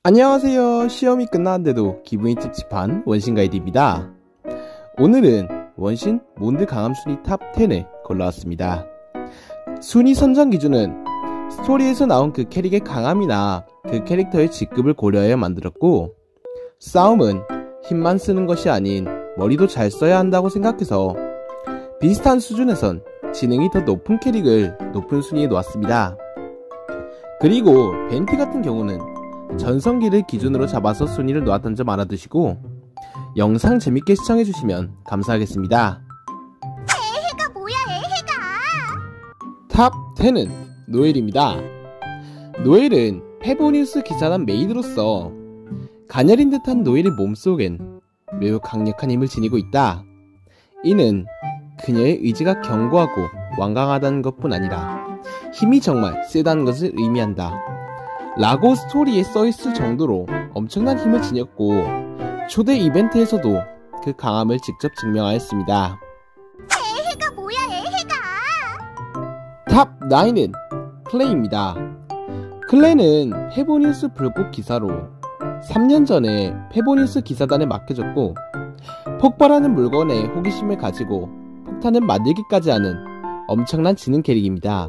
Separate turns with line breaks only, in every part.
안녕하세요. 시험이 끝났는데도 기분이 찝찝한 원신 가이드입니다. 오늘은 원신 몬드 강함 순위 탑 10을 골라왔습니다. 순위 선정 기준은 스토리에서 나온 그 캐릭의 강함이나 그 캐릭터의 직급을 고려하여 만들었고, 싸움은 힘만 쓰는 것이 아닌 머리도 잘 써야 한다고 생각해서 비슷한 수준에선 지능이 더 높은 캐릭을 높은 순위에 놓았습니다. 그리고 벤티 같은 경우는 전성기를 기준으로 잡아서 순위를 놓았던 점 알아두시고 영상 재밌게 시청해주시면 감사하겠습니다.
애해가 뭐야, 애해가!
탑 10은 노엘입니다. 노엘은 페보니우스 기사단 메이드로서 가녀린 듯한 노엘의 몸속엔 매우 강력한 힘을 지니고 있다. 이는 그녀의 의지가 견고하고 완강하다는 것뿐 아니라 힘이 정말 세다는 것을 의미한다 라고 스토리에 써있을 정도로 엄청난 힘을 지녔고, 초대 이벤트에서도 그 강함을 직접 증명하였습니다.
애해가 뭐야, 애해가!
탑 9은 클레이입니다. 클레는 페보니우스 불꽃 기사로 3년 전에 페보니우스 기사단에 맡겨졌고, 폭발하는 물건에 호기심을 가지고 폭탄을 만들기까지 하는 엄청난 지능 캐릭입니다.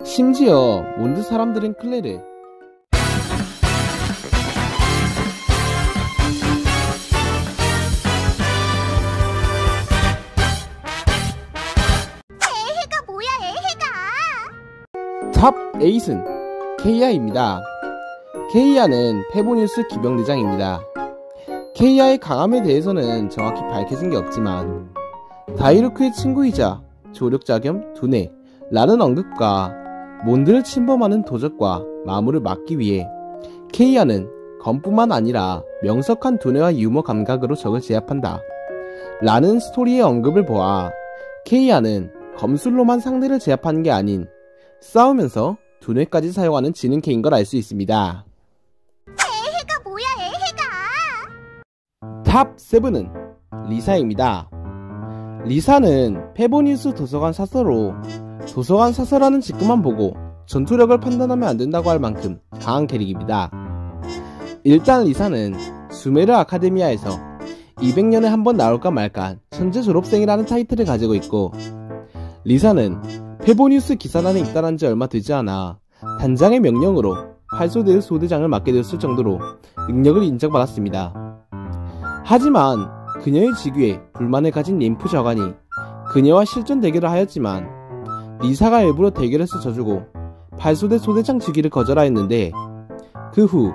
심지어 몬드 사람들은 클레를
애해가 뭐야, 애해가!
탑 8은 케이아입니다. 케이아는 페보니우스 기병대장입니다. 케이아의 강함에 대해서는 정확히 밝혀진 게 없지만 다이루크의 친구이자 조력자 겸 두뇌 라는 언급과 몬드를 침범하는 도적과 마무를 막기 위해 케이아는 검뿐만 아니라 명석한 두뇌와 유머 감각으로 적을 제압한다 라는 스토리의 언급을 보아 케이아는 검술로만 상대를 제압하는 게 아닌 싸우면서 두뇌까지 사용하는 지능캐인 걸 알 수 있습니다.
애해가 뭐야, 애해가!
탑 7은 리사입니다. 리사는 페보니우스 도서관 사서로 도서관 사서라는 직급만 보고 전투력을 판단하면 안된다고 할 만큼 강한 캐릭입니다. 일단 리사는 수메르 아카데미아에서 200년에 한 번 나올까 말까 천재 졸업생이라는 타이틀을 가지고 있고, 리사는 페보니우스 기사단에 입단한 지 얼마 되지 않아 단장의 명령으로 활소대의 소대장을 맡게 되었을 정도로 능력을 인정받았습니다. 하지만 그녀의 직위에 불만을 가진 림프 저관이 그녀와 실전 대결을 하였지만 리사가 일부러 대결에서 져주고 8소대 소대장 직위를 거절하였는데, 그 후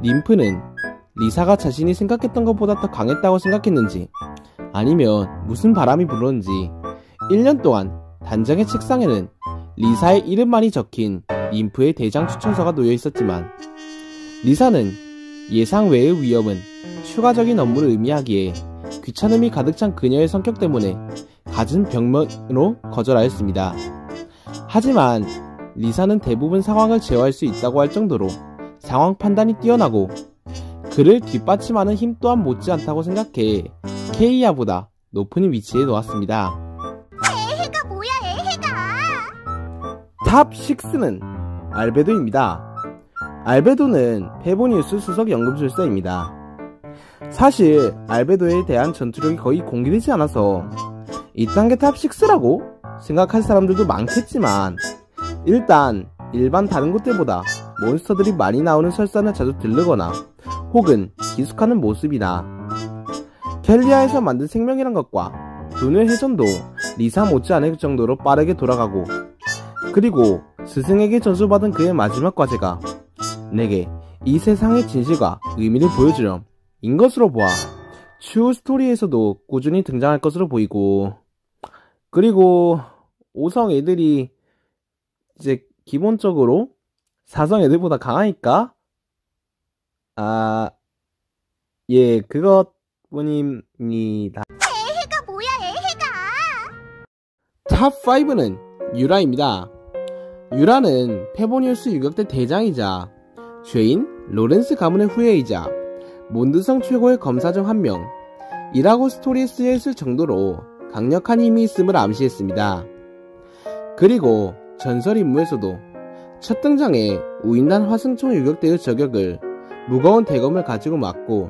림프는 리사가 자신이 생각했던 것보다 더 강했다고 생각했는지 아니면 무슨 바람이 불었는지 1년 동안 단장의 책상에는 리사의 이름만이 적힌 림프의 대장 추천서가 놓여 있었지만, 리사는 예상 외의 위험은 추가적인 업무를 의미하기에 귀찮음이 가득 찬 그녀의 성격 때문에 갖은 병명으로 거절하였습니다. 하지만 리사는 대부분 상황을 제어할 수 있다고 할 정도로 상황 판단이 뛰어나고 그를 뒷받침하는 힘 또한 못지않다고 생각해 케이아보다 높은 위치에 놓았습니다.
애해가 뭐야, 애해가!
탑 6는 알베도입니다. 알베도는 페보니우스 수석 연금술사입니다. 사실 알베도에 대한 전투력이 거의 공개되지 않아서 이딴 게 탑 6라고 생각할 사람들도 많겠지만, 일단 일반 다른 곳들보다 몬스터들이 많이 나오는 설산을 자주 들르거나 혹은 기숙하는 모습이나 켈리아에서 만든 생명이란 것과 두뇌 회전도 리사 못지않을 정도로 빠르게 돌아가고, 그리고 스승에게 전수받은 그의 마지막 과제가 내게 이 세상의 진실과 의미를 보여주렴 인 것으로 보아 추후 스토리에서도 꾸준히 등장할 것으로 보이고, 그리고 5성 애들이 이제 기본적으로 4성 애들보다 강하니까 예, 그것뿐입니다.
애해가 뭐야, 애해가!
탑 5는 유라입니다. 유라는 페보니우스 유격대 대장이자 죄인 로렌스 가문의 후예이자 몬드성 최고의 검사 중 한 명이라고 스토리에 쓰여있을 정도로 강력한 힘이 있음을 암시했습니다. 그리고 전설 임무에서도 첫 등장에 우인단 화승총 유격대의 저격을 무거운 대검을 가지고 맞고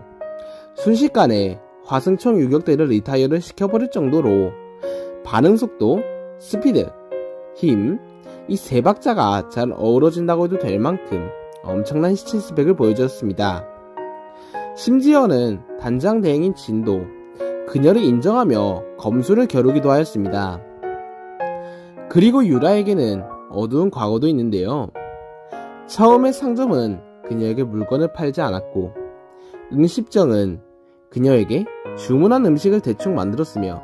순식간에 화승총 유격대를 리타이어를 시켜버릴 정도로 반응속도, 스피드, 힘, 이 세 박자가 잘 어우러진다고 해도 될 만큼 엄청난 시체 스펙을 보여주었습니다. 심지어는 단장 대행인 진도 그녀를 인정하며 검수를 겨루기도 하였습니다. 그리고 유라에게는 어두운 과거도 있는데요. 처음에 상점은 그녀에게 물건을 팔지 않았고 응십정은 그녀에게 주문한 음식을 대충 만들었으며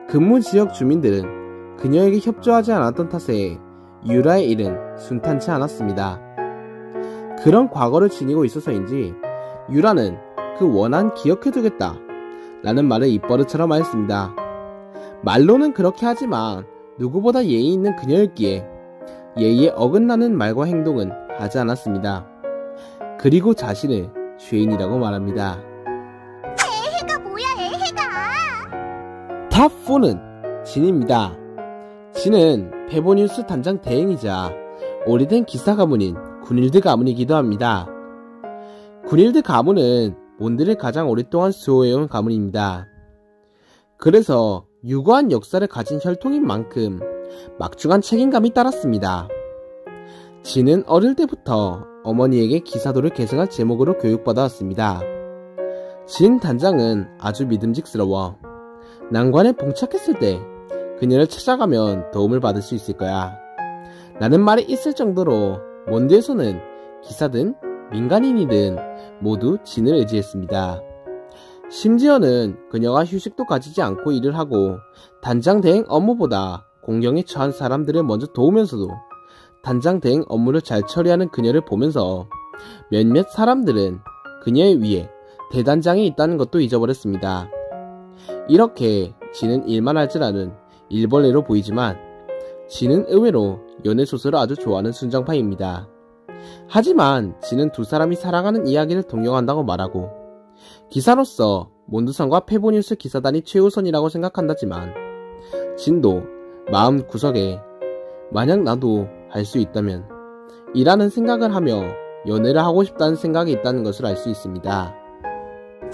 근무지역 주민들은 그녀에게 협조하지 않았던 탓에 유라의 일은 순탄치 않았습니다. 그런 과거를 지니고 있어서인지 유라는 그 원한 기억해두겠다 라는 말을 입버릇처럼 하였습니다. 말로는 그렇게 하지만 누구보다 예의 있는 그녀였기에 예의에 어긋나는 말과 행동은 하지 않았습니다. 그리고 자신을 죄인이라고 말합니다.
애해가 뭐야 애해가.
탑4는 진입니다. 진은 페보니우스 단장 대행이자 오래된 기사 가문인 군일드 가문이기도 합니다. 군일드 가문은 몬드를 가장 오랫동안 수호해온 가문입니다. 그래서 유구한 역사를 가진 혈통인 만큼 막중한 책임감이 따랐습니다. 진은 어릴 때부터 어머니에게 기사도를 계승할 제목으로 교육받아왔습니다. 진 단장은 아주 믿음직스러워 난관에 봉착했을 때 그녀를 찾아가면 도움을 받을 수 있을 거야 라는 말이 있을 정도로 몬드에서는 기사든 민간인이든 모두 진을 의지했습니다. 심지어는 그녀가 휴식도 가지지 않고 일을 하고 단장 대행 업무보다 공경에 처한 사람들을 먼저 도우면서도 단장 대행 업무를 잘 처리하는 그녀를 보면서 몇몇 사람들은 그녀의 위에 대단장이 있다는 것도 잊어버렸습니다. 이렇게 진은 일만 할 줄 아는 일벌레로 보이지만 진은 의외로 연애소설을 아주 좋아하는 순정파입니다. 하지만 진은 두 사람이 사랑하는 이야기를 동경한다고 말하고 기사로서 몬드성과 페보니우스 기사단이 최우선이라고 생각한다지만 진도 마음 구석에 만약 나도 할 수 있다면 이라는 생각을 하며 연애를 하고 싶다는 생각이 있다는 것을 알 수 있습니다.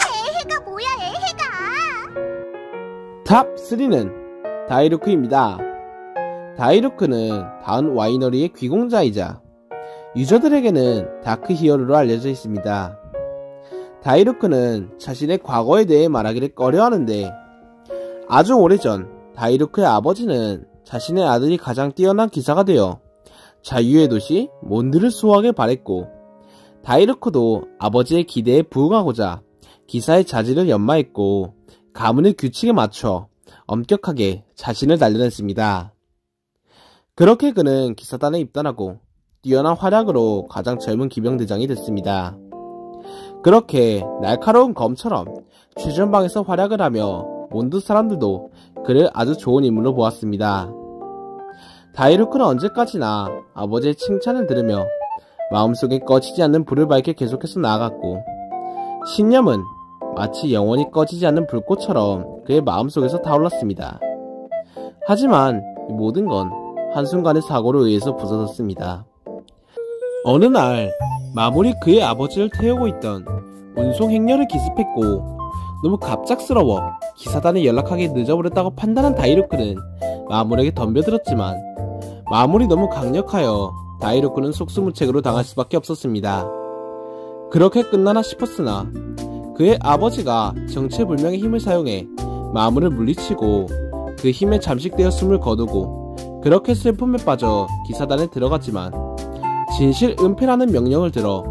애해가 뭐야 애해가.
탑3는 다이루크입니다. 다이루크는 다운 와이너리의 귀공자이자 유저들에게는 다크 히어로로 알려져 있습니다. 다이루크는 자신의 과거에 대해 말하기를 꺼려하는데 아주 오래전 다이루크의 아버지는 자신의 아들이 가장 뛰어난 기사가 되어 자유의 도시 몬드를 수호하길 바랬고 다이루크도 아버지의 기대에 부응하고자 기사의 자질을 연마했고 가문의 규칙에 맞춰 엄격하게 자신을 단련했습니다. 그렇게 그는 기사단에 입단하고 뛰어난 활약으로 가장 젊은 기병대장이 됐습니다. 그렇게 날카로운 검처럼 최전방에서 활약을 하며 몬드 사람들도 그를 아주 좋은 인물로 보았습니다. 다이루크는 언제까지나 아버지의 칭찬을 들으며 마음속에 꺼지지 않는 불을 밝혀 계속해서 나아갔고 신념은 마치 영원히 꺼지지 않는 불꽃처럼 그의 마음속에서 타올랐습니다. 하지만 이 모든 건 한순간의 사고로 의해서 부서졌습니다. 어느 날 마물이 그의 아버지를 태우고 있던 운송 행렬을 기습했고 너무 갑작스러워 기사단에 연락하기 늦어버렸다고 판단한 다이루크는 마물에게 덤벼들었지만 마물이 너무 강력하여 다이루크는 속수무책으로 당할 수밖에 없었습니다. 그렇게 끝나나 싶었으나 그의 아버지가 정체불명의 힘을 사용해 마물을 물리치고 그 힘에 잠식되어 숨을 거두고 그렇게 슬픔에 빠져 기사단에 들어갔지만 진실 은폐라는 명령을 들어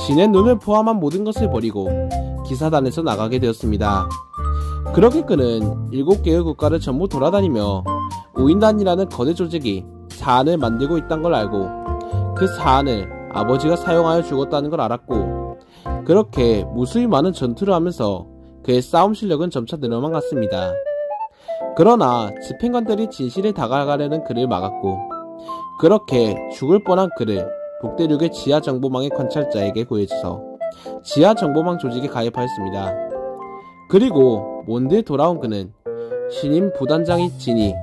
신의 눈을 포함한 모든 것을 버리고 기사단에서 나가게 되었습니다. 그렇게 그는 7개의 국가를 전부 돌아다니며 우인단이라는 거대 조직이 사안을 만들고 있다는 걸 알고 그 사안을 아버지가 사용하여 죽었다는 걸 알았고 그렇게 무수히 많은 전투를 하면서 그의 싸움 실력은 점차 늘어만 갔습니다. 그러나 집행관들이 진실에 다가가려는 그를 막았고 그렇게 죽을 뻔한 그를 북대륙의 지하정보망의 관찰자에게 구해줘서 지하정보망 조직에 가입하였습니다. 그리고 몬드에 돌아온 그는 신임 부단장이 진이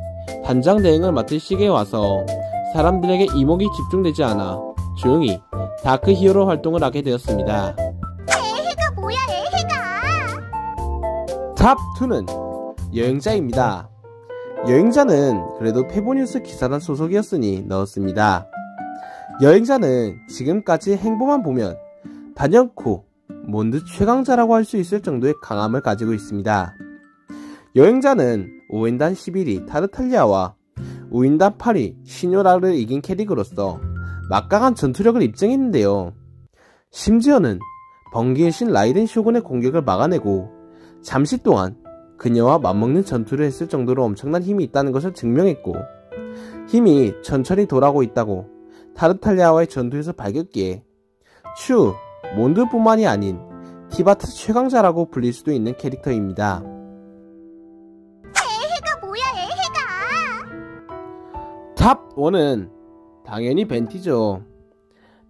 단장 대행을 맡을 시기에 와서 사람들에게 이목이 집중되지 않아 조용히 다크 히어로 활동을 하게 되었습니다.
애해가 뭐야 애해가.
탑 2는 여행자입니다. 여행자는 그래도 페보니우스 기사단 소속이었으니 넣었습니다. 여행자는 지금까지 행보만 보면 단연코 몬드 최강자라고 할 수 있을 정도의 강함을 가지고 있습니다. 여행자는 5인단 11위 타르탈리아와 5인단 8위 시뇨라를 이긴 캐릭으로서 막강한 전투력을 입증했는데요. 심지어는 번개의 신 라이덴 쇼군의 공격을 막아내고 잠시 동안 그녀와 맞먹는 전투를 했을 정도로 엄청난 힘이 있다는 것을 증명했고, 힘이 천천히 돌아오고 있다고 타르탈리아와의 전투에서 밝혔기에 추 몬드뿐만이 아닌 티바트 최강자라고 불릴 수도 있는 캐릭터입니다.
애해가 뭐야 애해가.
탑 1은 당연히 벤티죠.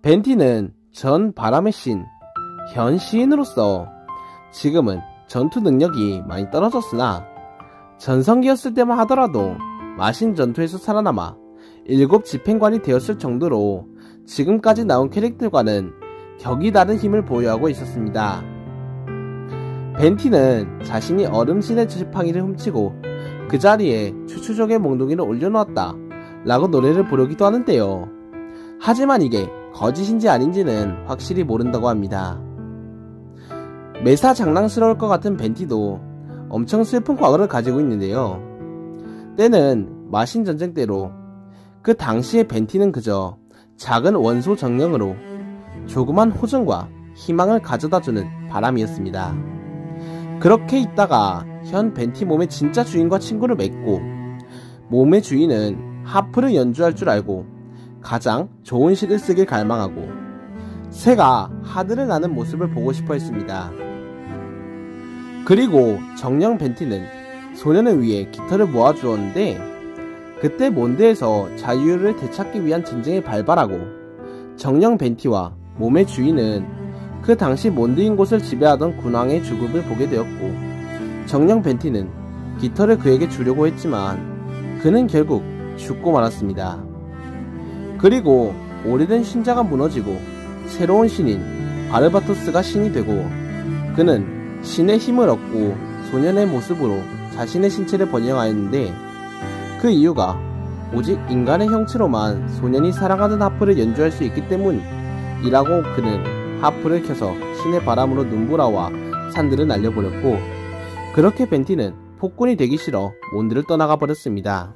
벤티는 전 바람의 신, 현 시인으로서 지금은 전투 능력이 많이 떨어졌으나 전성기였을 때만 하더라도 마신 전투에서 살아남아 7 집행관이 되었을 정도로 지금까지 나온 캐릭터과는 격이 다른 힘을 보유하고 있었습니다. 벤티는 자신이 얼음신의 지팡이를 훔치고 그 자리에 추추족의 몽둥이를 올려놓았다 라고 노래를 부르기도 하는데요. 하지만 이게 거짓인지 아닌지는 확실히 모른다고 합니다. 매사 장난스러울 것 같은 벤티도 엄청 슬픈 과거를 가지고 있는데요. 때는 마신 전쟁 때로 그 당시의 벤티는 그저 작은 원소 정령으로 조그만 호전과 희망을 가져다주는 바람이었습니다. 그렇게 있다가 현 벤티 몸의 진짜 주인과 친구를 맺고 몸의 주인은 하프를 연주할 줄 알고 가장 좋은 시를 쓰길 갈망하고 새가 하늘을 나는 모습을 보고 싶어 했습니다. 그리고 정령 벤티는 소년을 위해 깃털을 모아주었는데 그때 몬드에서 자유를 되찾기 위한 전쟁이 발발하고 정령 벤티와 몸의 주인은 그 당시 몬드인 곳을 지배하던 군왕의 죽음을 보게 되었고 정령 벤티는 깃털을 그에게 주려고 했지만 그는 결국 죽고 말았습니다. 그리고 오래된 신자가 무너지고 새로운 신인 바르바토스가 신이 되고 그는 신의 힘을 얻고 소년의 모습으로 자신의 신체를 번영하였는데 그 이유가 오직 인간의 형체로만 소년이 사랑하는 하프를 연주할 수 있기 때문이라고 그는 하프를 켜서 신의 바람으로 눈보라와 산들을 날려버렸고 그렇게 벤티는 폭군이 되기 싫어 몬드를 떠나가 버렸습니다.